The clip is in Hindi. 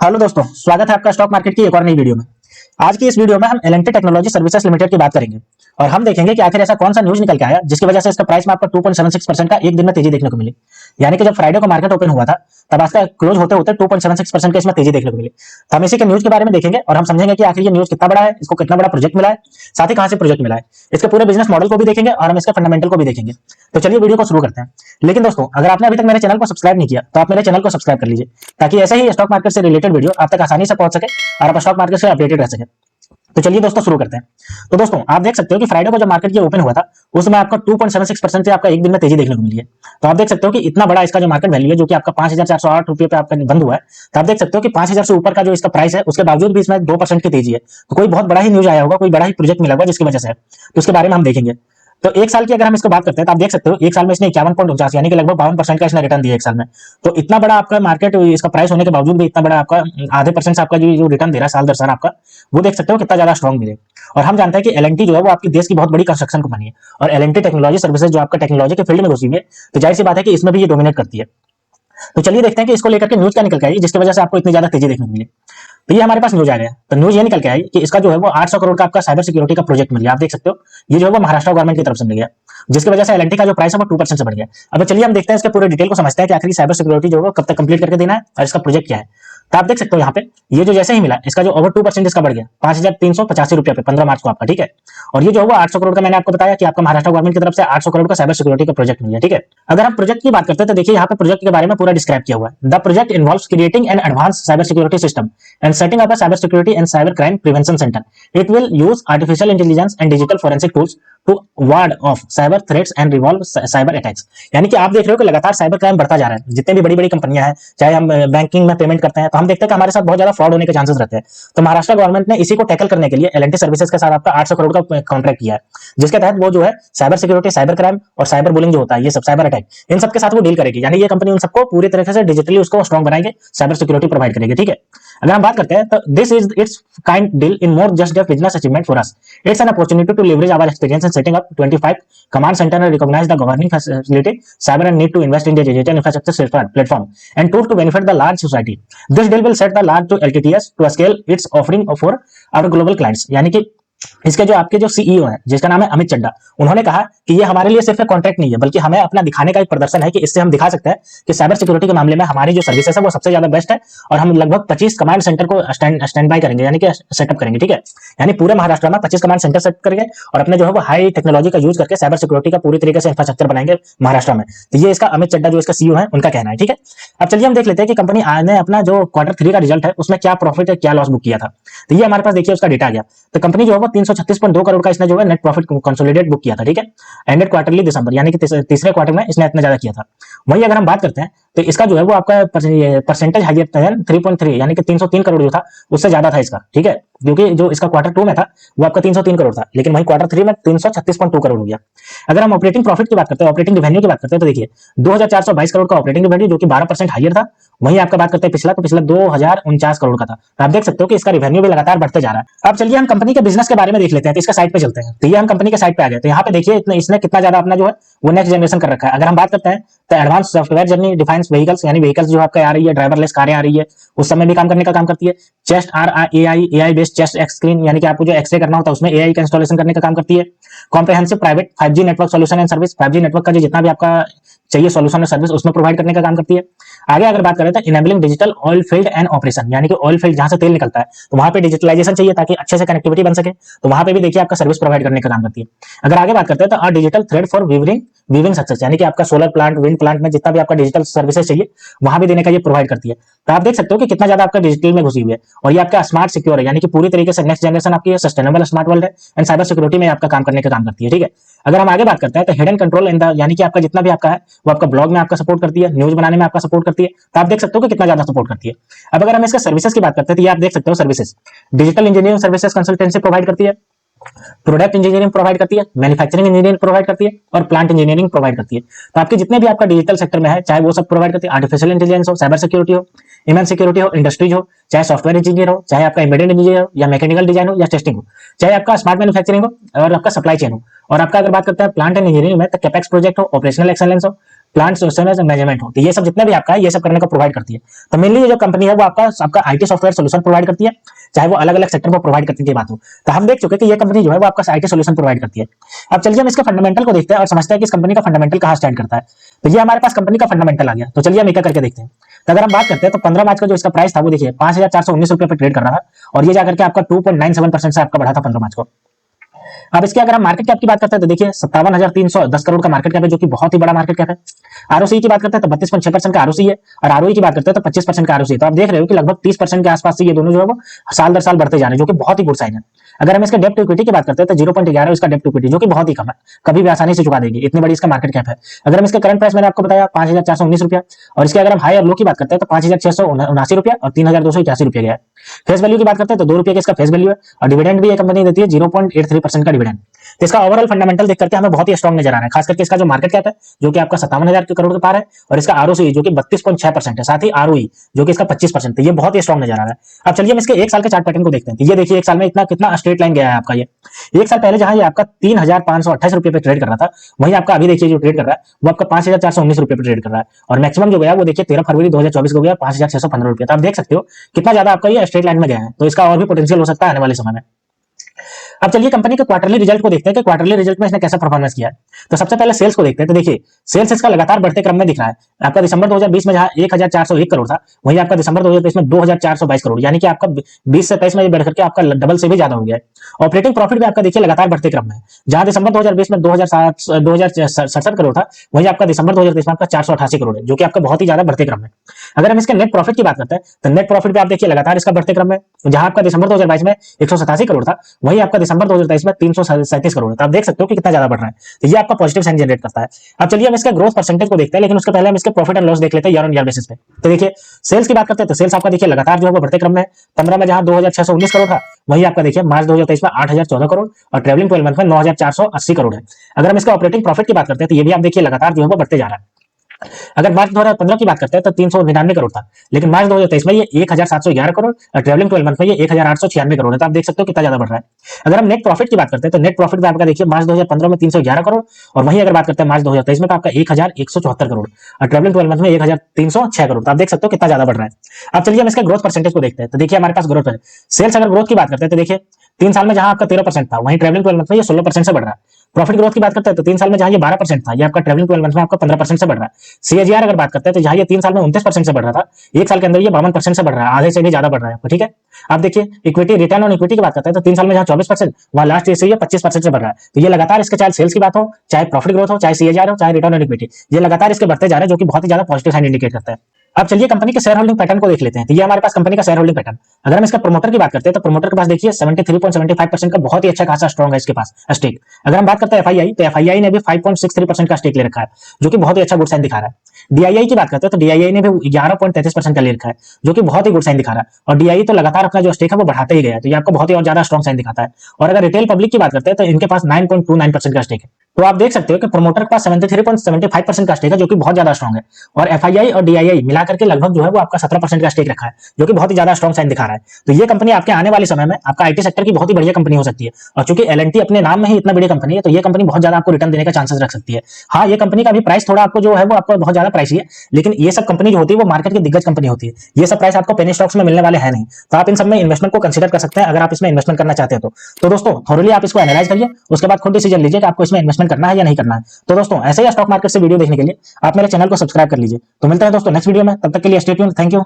हेलो दोस्तों, स्वागत है आपका स्टॉक मार्केट की एक और नई वीडियो में। आज की इस वीडियो में हम एल&टी टेक्नोलॉजी सर्विसेज लिमिटेड की बात करेंगे और हम देखेंगे कि आखिर ऐसा कौन सा न्यूज निकल के आया जिसकी वजह से इसका प्राइस में आपको 2.76% का एक दिन में तेजी देखने को मिली। यानी कि जब फ्राइडे को मार्केट ओपन हुआ था तब आज का क्लोज होते होते 2.76% के इसमें तेजी देखने को मिली। तो हम इसी के न्यूज के बारे में देखेंगे और हम समझेंगे कि आखिर ये न्यूज कितना बड़ा है, इसको कितना बड़ा प्रोजेक्ट मिला है, साथ ही कहां से प्रोजेक्ट मिला है, इसके पूरे बिजनेस मॉडल को भी देखेंगे और हम इसके फंडामेंटल को भी देखेंगे। तो चलिए वीडियो को शुरू करते हैं। लेकिन दोस्तों, अगर आपने अभी तक मेरे चैनल को सब्सक्राइब नहीं किया तो आप मेरे चैनल को सब्सक्राइब कर लीजिए ताकि ऐसे ही स्टॉक मार्केट से रिलेटेड वीडियो आप तक आसानी से पहुंच सके और आप स्टॉक मार्केट से अपडेटेड रह सके। तो चलिए दोस्तों शुरू करते हैं। तो दोस्तों, आप देख सकते हो कि फ्राइडे को जब मार्केट ये ओपन हुआ था उसमें आपका 2.76% से आपका एक दिन में तेजी देखने को मिली है। तो आप देख सकते हो कि इतना बड़ा इसका जो मार्केट वैल्यू है जो कि आपका 5,408 रुपये पे आपका बंद हुआ है। तो आप देख सकते हो कि 5,000 से ऊपर का जो इसका प्राइस है उसके बावजूद भी इसमें 2% की तेजी है। तो कोई बहुत बड़ा ही न्यूज आया होगा, कोई बड़ा ही प्रोजेक्ट मिला होगा जिसकी वजह से है। तो उसके बारे में हम देखेंगे। तो एक साल की अगर हम इसको बात करते हैं तो आप देख सकते हो एक साल में इसने 51.49 यानी कि लगभग 52% का इसने रिटर्न दिया एक साल में। तो इतना बड़ा आपका मार्केट इसका प्राइस होने के बावजूद भी इतना बड़ा आपका आधे % से आपका जो रिटर्न दे रहा है साल दर साल आपका, वो देख सकते हो कितना ज्यादा स्ट्रॉन्ग मिले। और हम जानते हैं कि एल&टी जो है वो आपकी देश की बहुत बड़ी कंस्ट्रक्शन कंपनी है और एल&टी टेक्नोलॉजी सर्विसेज जो आपका टेक्नोलॉजी के फील्ड में घुसी हुई है, तो जाहिर सी बात है कि इसमें भी ये डोमिनेट करती है। तो चलिए देखते हैं कि इसको लेकर के न्यूज क्या निकल के आई जिसकी वजह से आपको इतनी ज्यादा तेजी देखने को मिली। तो ये हमारे पास न्यूज आ गया। तो न्यूज ये निकल के आई कि इसका जो है वो 800 करोड़ का आपका साइबर सिक्योरिटी का प्रोजेक्ट मिल गया। आप देख सकते हो ये जो है वो महाराष्ट्र गवर्नमेंट की तरफ से मिल गया, जिसकी वजह से एल&टी का जो प्राइस है वो 2% से बढ़ गया। अब चलिए हम देखते हैं इसके पूरे डिटेल को समझते हैं कि आखिर साइबर सिक्योरिटी जो है कब तक कंप्लीट करके देना है और इसका प्रोजेक्ट क्या है। तो आप देख सकते हो यहाँ पे ये जो जैसे ही मिला इसका जो ओवर 2% इसका बढ़ गया 5,385 रुपये पे 15 मार्च को आपका, ठीक है। और ये जो है वो 800 करोड़ का मैंने आपको बताया कि आपका महाराष्ट्र गवर्नमेंट की तरफ से 800 करोड़ का साइबर सिक्योरिटी का प्रोजेक्ट मिल गया, ठीक है। अगर हम प्रोजेक्ट की बात करते हैं तो देखिए यहाँ पे प्रोजेक्ट के बारे में पूरा डिस्क्राइब किया हुआ है। The project involves creating an advance cyber security system and setting up a cyber security and cyber crime prevention centre. It will use artificial intelligence and digital forensic tools to ward off cyber threats and revolve cyber attacks. यानी कि आप देख रहे हो कि लगातार साइबर क्राइम बढ़ता जा रहा है। जितने भी बड़ी बड़ी कंपनियां हैं, चाहे हम बैंकिंग में पेमेंट करते हैं तो हम देखते हैं कि हमारे साथ बहुत ज्यादा फ्रॉड होने के चांसेस रहते हैं। तो महाराष्ट्र गवर्नमेंट ने इसी को टैकल करने के लिए एल&टी सर्विसेज के साथ आपका 800 करोड़ का कॉन्ट्रैक्ट किया है, जिसके तहत वो जो है साइबर सिक्योरिटी, साइबर क्राइम और साइबर बुलिंग जो होता है, ये सब साइबर अटैक, इन सबके साथ वो डील करेगी। यानी ये कंपनी उन सबको पूरी तरीके से डिजिटली उसको स्ट्रॉन्ग बनाएगी, साइबर सिक्योरिटी प्रोवाइड करेगी, ठीक है। अगर हम बात करते हैं तो this is it's kind deal in more just a business achievement for us. It's an opportunity to leverage our experience in setting up 25 command center and recognize the governing facility cyber and need to invest in the digital infrastructure platform and tool to benefit the large society. This deal will set the large to LTTS to scale its offering for our global clients। यानी कि इसके जो आपके जो सीईओ है जिसका नाम है अमित चड्ढा, उन्होंने कहा कि ये हमारे लिए सिर्फ एक कॉन्ट्रैक्ट नहीं है बल्कि हमें अपना दिखाने का एक प्रदर्शन है कि इससे हम दिखा सकते हैं कि साइबर सिक्योरिटी के मामले में हमारी जो सर्विसेज है वो सबसे ज्यादा बेस्ट है और हम लगभग 25 कमांड सेंटर को स्टैंड बाय करेंगे, यानी कि सेटअप करेंगे, ठीक है। यानी पूरे महाराष्ट्र में 25 कमांड सेंटर सेट करेंगे और अपने जो है वो हाई टेक्नोलॉजी का यूज करके साइबर सिक्योरिटी का पूरी तरीके से इंफ्रास्ट्रक्चर बनाएंगे महाराष्ट्र में। तो ये इसका अमित चड्ढा जो इसका सीईओ है उनका कहना है, ठीक है। अब चलिए हम देख लेते हैं कि कंपनी ने अपना जो Q3 का रिजल्ट है उसमें क्या प्रॉफिट है, क्या लॉस बुक किया था। तो ये हमारे पास देखिए उसका डेटा आ गया। तो कंपनी जो है वो 336.2 करोड़ का इसने जो है नेट प्रॉफिट कंसोलिडेट बुक किया था, ठीक है। एंडेड क्वार्टरली दिसंबर, यानी कि तीसरे क्वार्टर में इसने इतना ज्यादा किया था। वहीं अगर हम बात करते हैं तो इसका जो है वो आपका परसेंटेज हाइयर था 3.3, यानी कि 303 करोड़ जो था उससे ज्यादा था इसका, ठीक है। क्योंकि जो इसका Q2 में था वो आपका 303 करोड़ था, लेकिन वहीं Q3 में 336.2 करोड़ हो गया। अगर हम ऑपरेटिंग प्रॉफिट की बात करते हैं, ऑपरेटिंग रेवेन्यू की बात करते हैं तो देखिए 2,422 करोड़ का ऑपरेटिंग रेवेन्यू जो कि 12% हाइयर था। वहीं आपका बात करते हैं पिछला, तो पिछला 2,049 करोड़ का था। तो आप देख सकते हो कि इसका रेवेन्यू भी लगातार बढ़ते जा रहा है। अब चलिए हम कंपनी के बिजनेस के बारे में देख लेते हैं। तो इसका साइट पे चलते हैं। तो ये हम कंपनी के साइट पे आ गए। तो यहाँ पे देखिए इसने कितना ज्यादा अपना जो है वो नेक्स्ट जनरेशन कर रखा है। अगर हम बात करते हैं तो advance software journey defines vehicles, यानी व्हीकल्स जो आपका आ रही है, ड्राइवरलेस कारें आ रही है, उस समय भी काम करने का काम करती है। Chest AI based chest x screen, यानी कि आपको जो एक्सरे करना होता है उसमें एआई का इंस्टॉलेशन करने का काम करती है। Comprehensive private 5G network solution and service, 5G network का जो जितना भी आपका चाहिए सॉल्यूशन और सर्विस उसमें प्रोवाइड करने का काम करती है। आगे अगर बात करें तो enabling digital oil field and operation, यानी कि ऑयल फील्ड जहां से तेल निकलता है तो वहां पे डिजिटलाइजेशन चाहिए ताकि अच्छे से कनेक्टिविटी बन सके, तो वहां पे भी देखिए आपका सर्विस प्रोवाइड करने का काम करती है। अगर आगे बात करते हैं तो digital thread for weaving success, यानी कि आपका सोलर प्लांट, विंड प्लांट में जितना भी आपका डिजिटल सर्विसेज चाहिए वहां भी देने का ये प्रोवाइड करती है। तो आप देख सकते हो कि कितना ज्यादा आपका डिजिटल में घुसी हुई है और ये आपका स्मार्ट सिक्योर है, यानी कि पूरी तरीके से नेक्स्ट जनरेशन आपकी सस्टेनेबल स्मार्ट वर्ल्ड है एंड साइबर सिक्योरिटी में आपका काम करने का काम करती है, ठीक है। अगर हम आगे बात करते हैं तो हिडन कंट्रोल इन द, यानी कि आपका जितना भी आपका है वो आपका ब्लॉग में आपका सपोर्ट करती है, न्यूज बनाने में आपका सपोर्ट करती है। तो आप देख सकते हो कि कितना ज्यादा सपोर्ट करती है। अब अगर हम इसका सर्विसेज की बात करते हैं तो ये आप देख सकते हो services digital engineering services consultancy provide करती है, प्रोडक्ट इंजीनियरिंग प्रोवाइड करती है, मैन्युफैक्चरिंग इंजीनियरिंग प्रोवाइड करती है और प्लांट इंजीनियरिंग प्रोवाइड करती है। तो आपके जितने भी आपका डिजिटल सेक्टर में है चाहे वो सब प्रोवाइड करती है। आर्टिफिशियल इंटेलिजेंस हो, साइबर सिक्योरिटी हो, इमेन सिक्योरिटी हो, इंडस्ट्रीज हो, चाहे सॉफ्टवेयर इंजीनियर हो, चाहे आपका एम्बेडेड इंजीनियर हो या मैकेनिकल डिजाइन हो या टेस्टिंग हो, चाहे आपका स्मार्ट मैन्युफैक्चरिंग हो और आपका सप्लाई चेन हो। और आपका अगर बात करते हैं प्लांट एंड इंजीनियरिंग में तो कैपेक्स प्रोजेक्ट हो, ऑपरेशनल एक्सेलेंस हो, प्लांट मैनेजमेंट हो, तो ये सब जितने भी आपका है ये सब करने को प्रोवाइड करती है। तो मेनली ये जो कंपनी है वो आपका आईटी सॉफ्टवेयर सोल्यूशन प्रोवाइड करती है, चाहे वो अलग अलग सेक्टर को प्रोवाइड करने की बात हो। तो हम देख चुके कि ये कंपनी जो है वो आपका आईटी सोल्यूशन प्रोवाइड करती है। अब चलिए हम इसके फंडामेंटल को देखते हैं और समझते हैं कि इस कंपनी का फंडामेंटल कहां स्टैंड करता है। तो ये हमारे पास कंपनी का फंडामेंटल आ गया, तो चलिए हम एक करके देखते हैं। तो अगर हम बात करते हैं तो 15 मार्च का जो इसका प्राइस था वो देखिए 5,419 रुपए पे ट्रेड कर रहा था, और ये जाकर के आपका 2.97% से आपका बढ़ा था 15 मार्च को। अब इसके अगर हम मार्केट कैप की बात करते हैं तो देखिए 57,310 करोड़ का मार्केट कैप है, जो कि बहुत ही बड़ा मार्केट कैप है। आरओसी की बात करते हैं तो 32.6% का आरओसी है, और आरओई की बात करते हैं तो 25% का आरओसी है। तो आप देख रहे हो कि लगभग 30% के आसपास से ये दोनों जो है वो साल दर साल बढ़ते जा रहे हैं, जो कि बहुत ही गुड साइन है। अगर हम इसके डेप्ट टू इक्विटी की बात करते हैं तो 0.11 इसका डेप्ट टू इक्विटी, जो कि बहुत ही कम है, कभी भी आसानी से चुका देगी, इतनी बड़ी इसका मार्केट कैप है। अगर हम इसके करंट प्राइस मैंने आपको बताया 5,419 रुपया, और इसके अगर हम हाई और लो की बात करते हैं तो 5,679 रुपया और 3,281 रुपया गया है। फेस वैल्यू की बात करते हैं तो 2 रुपये का इसका फेस वैल्यू है, और डिविडेंड भी ये कंपनी देती है 0.83% का डिविडेंड। तो इसका ओवरऑल फंडामेंटल देख करके हमें बहुत ही स्ट्रॉन्ग नजर आ रहा है, खास करके इसका जो मार्केट कैप है जो कि आपका 57,000 करोड़ के पार है, और इसका आरओसी जो कि 32.6% है, साथ ही आरओई जो कि इसका 25%, तो ये बहुत ही स्ट्रॉन्ग नजर आ रहा है। अब चलिए हम इसके एक साल के चार्ट पैटर्न को देखते हैं। तो ये देखिए एक साल में इतना कितना स्ट्रेट लाइन गया है आपका। ये एक साल पहले जहां ये आपका 3,528 रुपए पे ट्रेड कर रहा था, वहीं आपका अभी देखिए जो ट्रेड कर रहा है वो आपका 5,419 रुपए पे ट्रेड कर रहा है, और मैक्सिमम जो गया वो देखिए 13 फरवरी 2024 को गया 5,615 रुपया। तो आप देख सकते हो कितना ज्यादा आपका ये स्ट्रेट लाइन में गया है, तो इसका और भी पोटेंशियल हो सकता है आने वाले समय में। अब चलिए कंपनी के क्वार्टरली रिजल्ट को देखते हैं कि क्वार्टरली रिजल्ट में इसने कैसा परफॉर्मेंस किया है। तो सबसे पहले सेल्स को देखते हैं। तो देखिए सेल्स इसका लगातार बढ़ते क्रम में दिख रहा है। आपका दिसंबर 2020 में जहां 1,401 करोड़ था, वहीं आपका दिसंबर 2023 में 2,422 करोड़, यानी कि आपका 20 से 23 में बढ़ करके आपका डबल से भी ज्यादा हो गया है। ऑपरेटिंग प्रॉफिट भी आपका देखिए लगातार बढ़ते क्रम में है, जहां दिसंबर 2020 में 2,067 करोड़ था, वहीं आपका दिसंबर 2023 में आपका 488 करोड़ है, जो कि आपका बहुत ही ज्यादा बढ़ते क्रम में। अगर हम इसके नेट प्रॉफिट की बात करते हैं तो नेट प्रॉफिट भी आप देखिए लगातार इसका बढ़ते क्रम में, जहां आपका दिसंबर 2022 में 187 करोड़ था, वहीं आपका दिसंबर 2023 में 337 करोड़ है। तो आप देख सकते हो कि कितना ज्यादा बढ़ रहा है, तो ये आपका पॉजिटिव साइन जनरेट करता है। अब चलिए हम इसका ग्रोथ परसेंटेज को देखते हैं, लेकिन उसके पहले हम इसके प्रॉफिट एंड लॉस देख लेते हैं ईयर ऑन ईयर बेसिस पे। तो देखिए सेल्स की बात करते हैं तो सेल्स आपका देखिए लगातार जो है वो बढ़ते क्रम में है। 15 में जहां 2,619 करोड़ था, वहीं आपका देखिए मार्च 2023 में 8,014 करोड़, और ट्रेवलिंग 12 मंथ में 9,480 करोड़ है। अगर हम इसका ऑपरेटिंग प्रॉफिट की बात करते हैं तो ये भी आप देखिए लगातार जो है वो बढ़ते जा रहा है। अगर मार्च 2015 की बात करते हैं तो 399 करोड़ था, लेकिन मार्च 2023 में ये 1,711 करोड़, और ट्रेवलिंग 12 मंथ में ये 1,896 करोड़ है। तो आप देख सकते हो कितना ज्यादा बढ़ रहा है। अगर हम नेट प्रॉफिट की बात करते हैं तो नेट प्रॉफिट में आपका देखिए मार्च 2015 में 311 करोड़, और वहीं अगर बात करते हैं मार्च 2023 में तो आपका 1,174 करोड़, और ट्रेवलिंग 12 मंथ में 1,306 करोड़। तो आप देख सकते हो कितना ज्यादा बढ़ रहा है। अब चलिए हम इसका ग्रोथ परसेंटेज को देखते हैं। तो देखिए हमारे पास ग्रोथ है, सेल्स अगर ग्रोथ की बात करते हैं तो देखिए 3 साल में जहां आपका 13% था, वहीं ट्रेवलिंग 12 मंथ में ये 16% से बढ़ रहा है। प्रॉफिट ग्रोथ की बात करते हैं तो 3 साल में जहां ये 12% था, ये आपका ट्रेवलिंग 12 मंथ में आपका 15% से बढ़ रहा है। सीएजीआर अगर बात करते हैं तो जहां ये 3 साल में 29% से बढ़ रहा था, एक साल के अंदर ये 52% से बढ़ रहा है, आधे से भी ज्यादा बढ़ रहा है आपको। ठीक है, आप देखिए इक्विटी रिटर्न ऑन इक्विटी की बात करते हैं तो 3 साल में जहां 24%, वहां लास्ट ईयर से ये 25% से बढ़ रहा है। तो ये लगातार इसके चाहे सेल्स की बात हो, चाहे प्रॉफिट ग्रोथ हो, चाहे सीएजीआर हो, चाहे रिटर्न ऑन इक्विटी, ये लगातार इसके बढ़ते जा रहे हैं, जो कि बहुत ही ज्यादा पॉजिटिव साइन इंडिकेट करता है। अब चलिए कंपनी के शेयर होल्डिंग पैटर्न को देख लेते हैं। तो ये हमारे पास कंपनी का शेयर होल्डिंग पैटर्न। अगर हम इसका प्रमोटर की बात करते हैं तो प्रमोटर के पास देखिए 73.75% का बहुत ही अच्छा खासा स्ट्रॉन्ग है इसके पास स्टेक। अगर हम बात करते हैं एफआईआई, तो एफआईआई ने भी 5.63% का स्टेक ले रखा है, जो कि बहुत ही अच्छा गुड साइन दिखा रहा है। डीआईआई की बात करते हैं तो डीआईआई ने भी 11.33% का ले रखा है, जो कि बहुत ही गुड साइन दिखा रहा है, और डीआईआई तो लगातार अपना जो स्टेक है वो बढ़ाते ही गया है, तो ये आपको बहुत ही और ज्यादा स्ट्रॉन्ग साइन दिखाता है। और अगर रिटेल पब्लिक की बात करते हैं तो इनके पास 9.29% का स्टेक है। तो आप देख सकते हो कि प्रमोटर के पास 73.75% का स्टेक है, जो कि बहुत ज्यादा स्ट्रॉन्ग है, और एफआईआई और डीआईआई मिलाकर के लगभग जो है वो आपका 17% का स्टेक रखा है, जो कि बहुत ही ज्यादा स्ट्रॉन्ग साइन दिखा रहा है। तो ये कंपनी आपके आने वाले समय में आपका आईटी सेक्टर की बहुत ही बढ़िया कंपनी हो सकती है, और चूंकि एलएनटी अपने नाम में ही इतना बड़ी कंपनी है, तो ये कंपनी बहुत ज्यादा आपको रिटर्न देने का चांसेस रख सकती है। हाँ, ये कंपनी का भी प्राइस थोड़ा आपको जो है वो आपको बहुत ज्यादा प्राइस है, लेकिन ये सब कंपनी जो होती है वो मार्केट की दिग्गज कंपनी होती है। ये सब प्राइस आपको पेनी स्टॉक्स में मिलने वाले हैं नहीं, तो आप इन सब में इन्वेस्टमेंट को कंसीडर कर सकते हैं अगर आप इसमें इन्वेस्टमेंट करना चाहते हैं तो दोस्तों थोड़ी आप इसको एनालाइज करिए, उसके बाद खुद डिसीजन लीजिए कि आपको इसमें इन्वेस्टमेंट करना है या नहीं करना है। तो दोस्तों ऐसे ही स्टॉक मार्केट से वीडियो देखने के लिए आप मेरे चैनल को सब्सक्राइब कर लीजिए। तो मिलते हैं दोस्तों नेक्स्ट वीडियो में, तब तक के लिए स्टे ट्यून्ड। Thank you.